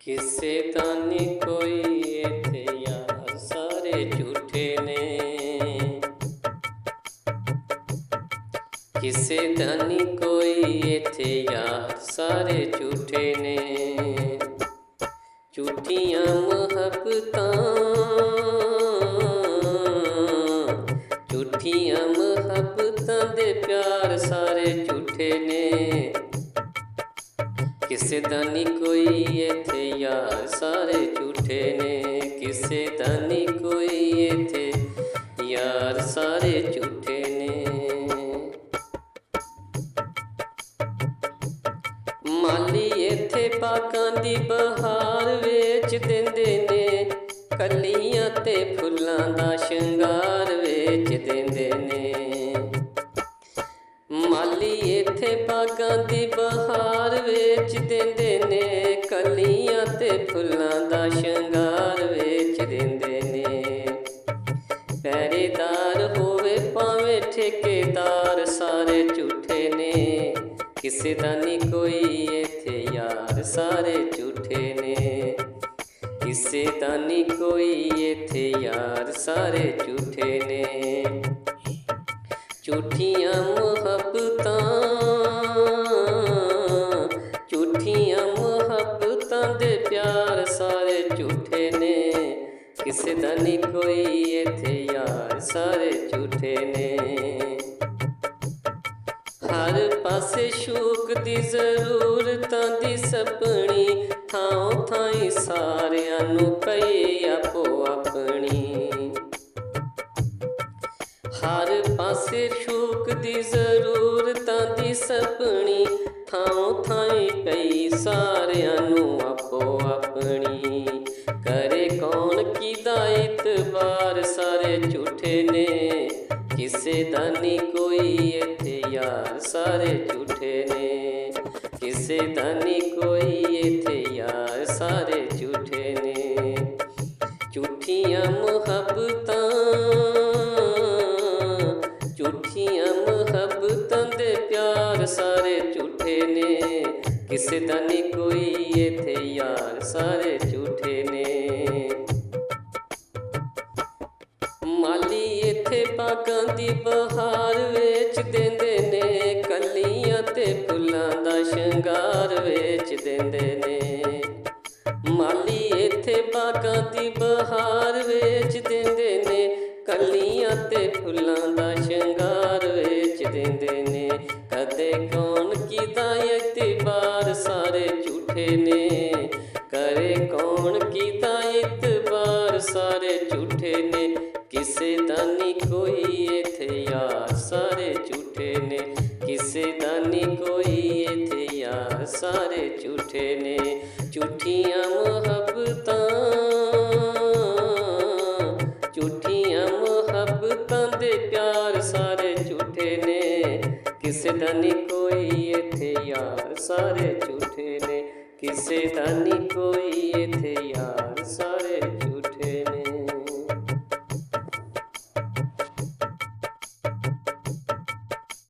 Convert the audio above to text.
ਕਿਸੇ ਦਾ ਨੀ ਕੋਈ ਇੱਥੇ ਯਾਰ, ਸਾਰੇ ਝੂਠੇ ਨੇ। ਕਿਸੇ ਦਾ ਨੀ ਕੋਈ ਇੱਥੇ ਯਾਰ, ਸਾਰੇ ਝੂਠੇ ਨੇ। ਝੂਠੀਆਂ ਮੁਹੱਬਤਾਂ, ਝੂਠੀਆਂ ਮੁਹੱਬਤਾਂ ਦੇ ਪਿਆਰ ਸਾਰੇ ਝੂਠੇ ਨੇ। ਕਿਸੇ ਦਾ ਨੀ ਕੋਈ ਇੱਥੇ ਯਾਰ, ਸਾਰੇ ਝੂਠੇ ਨੇ। ਕਿਸੇ ਦਾ ਨੀ ਕੋਈ ਇੱਥੇ ਯਾਰ, ਸਾਰੇ ਝੂਠੇ ਨੇ। ਮਾਲੀ ਇੱਥੇ ਬਾਗਾਂ ਦੀ ਬਹਾਰ ਵੇਚ ਦਿੰਦੇ ਨੇ, ਕਲੀਆਂ ਤੇ ਫੁੱਲਾਂ ਦਾ ਸ਼ਿੰਗਾਰ ਵੇਚ ਦਿੰਦੇ ਨੇ। ਮਾਲੀ ਇੱਥੇ ਬਾਗਾਂ ਦੀ ਬਹਾਰ ਵੇਚ ਦਿੰਦੇ ਨੇ, ਕਲੀਆਂ ਤੇ ਫੁੱਲਾਂ ਦਾ ਸ਼ਿੰਗਾਰ ਵੇਚ ਦਿੰਦੇ ਨੇ। ਪਹਿਰੇਦਾਰ ਹੋਵੇ ਭਾਵੇਂ ਠੇਕੇਦਾਰ, ਸਾਰੇ ਝੂਠੇ ਨੇ। ਕਿਸੇ ਦਾ ਨੀ ਕੋਈ ਇੱਥੇ ਯਾਰ, ਸਾਰੇ ਝੂਠੇ ਨੇ। ਕਿਸੇ ਦਾ ਨੀ ਕੋਈ ਇੱਥੇ ਯਾਰ, ਸਾਰੇ ਝੂਠੇ ਨੇ। ਝੂਠੀਆਂ ਮੁਹੱਬਤਾਂ, ਝੂਠੀਆਂ ਮੁਹੱਬਤਾਂ ਦੇ ਪਿਆਰ ਸਾਰੇ ਝੂਠੇ ਨੇ। ਕਿਸੇ ਦਾ ਨੀ ਕੋਈ ਇੱਥੇ ਯਾਰ, ਸਾਰੇ ਝੂਠੇ ਨੇ। ਹਰ ਪਾਸੇ ਸ਼ੌਕ ਦੀ ਜ਼ਰੂਰਤਾਂ ਦੀ ਸਪਣੀ, ਥਾਂ ਥਾਈਂ ਸਾਰਿਆਂ ਨੂੰ ਪਈ ਆਪੋ ਆਪਣੀ। ਹਰ ਪਾਸੇ ਸ਼ੌਕ ਦੀ ਜ਼ਰੂਰਤਾਂ ਦੀ ਸਪਣੀ, ਥਾਂ ਥਾਈਂ ਪਈ ਸਾਰਿਆਂ ਨੂੰ ਆਪੋ ਆਪਣੀ। ਕਰੇ ਕੌਣ ਕਿਹਦਾ ਇਤਬਾਰ, ਸਾਰੇ ਝੂਠੇ ਨੇ। ਕਿਸੇ ਦਾ ਨੀ ਕੋਈ ਇੱਥੇ ਯਾਰ, ਸਾਰੇ ਝੂਠੇ ਨੇ। ਕਿਸੇ ਦਾ ਨੀ ਕੋਈ ਇੱਥੇ ਯਾਰ, ਸਾਰੇ ਝੂਠੇ ਨੇ। ਝੂਠੀਆਂ ਮੁਹੱਬਤਾਂ, ਝੂਠੀਆਂ ਮੁਹੱਬਤਾਂ ਦੇ ਪਿਆਰ ਸਾਰੇ ਝੂਠੇ ਨੇ। ਕਿਸੇ ਦਾ ਨੀ ਕੋਈ ਇੱਥੇ ਯਾਰ, ਸਾਰੇ ਝੂਠੇ ਨੇ। ਮਾਲੀ ਇੱਥੇ ਬਾਗਾਂ ਦੀ ਬਹਾਰ ਵੇਚ ਦਿੰਦੇ ਨੇ, ਕਲੀਆਂ ਤੇ ਫੁੱਲਾਂ ਦਾ ਸ਼ਿੰਗਾਰ ਵੇਚ ਦਿੰਦੇ ਨੇ। ਮਾਲੀ ਇੱਥੇ ਬਾਗਾਂ ਦੀ ਬਹਾਰ ਵੇਚ ਦਿੰਦੇ ਨੇ, ਕਲੀਆਂ ਤੇ ਫੁੱਲਾਂ ਦਾ ਸ਼ਿੰਗਾਰ ਵੇਚ ਦਿੰਦੇ ਨੇ। ਕਦੇ ਕੌਣ ਕਿਹਦਾ ਇਤਬਾਰ, ਸਾਰੇ ਝੂਠੇ ਨੇ। ਕਰੇ ਕੌਣ ਕਿਹਦਾ ਇਤਬਾਰ, ਸਾਰੇ ਝੂਠੇ ਨੇ। ਕਿਸੇ ਦਾ ਨੀ ਕੋਈ ਇੱਥੇ ਯਾਰ, ਸਾਰੇ ਝੂਠੇ ਨੇ। ਕਿਸੇ ਦਾ ਨੀ ਕੋਈ ਇੱਥੇ ਯਾਰ, ਸਾਰੇ ਝੂਠੇ ਨੇ। ਝੂਠੀਆਂ ਮੁਹੱਬਤਾਂ, ਝੂਠੀਆਂ ਮੁਹੱਬਤਾਂ ਦੇ ਪਿਆਰ ਸਾਰੇ ਝੂਠੇ ਨੇ। ਕਿਸੇ ਦਾ ਨੀ ਕੋਈ ਇੱਥੇ ਯਾਰ, ਸਾਰੇ ਝੂਠੇ ਨੇ। ਕਿਸੇ ਦਾ ਨੀ ਕੋਈ ਇੱਥੇ ਯਾਰ।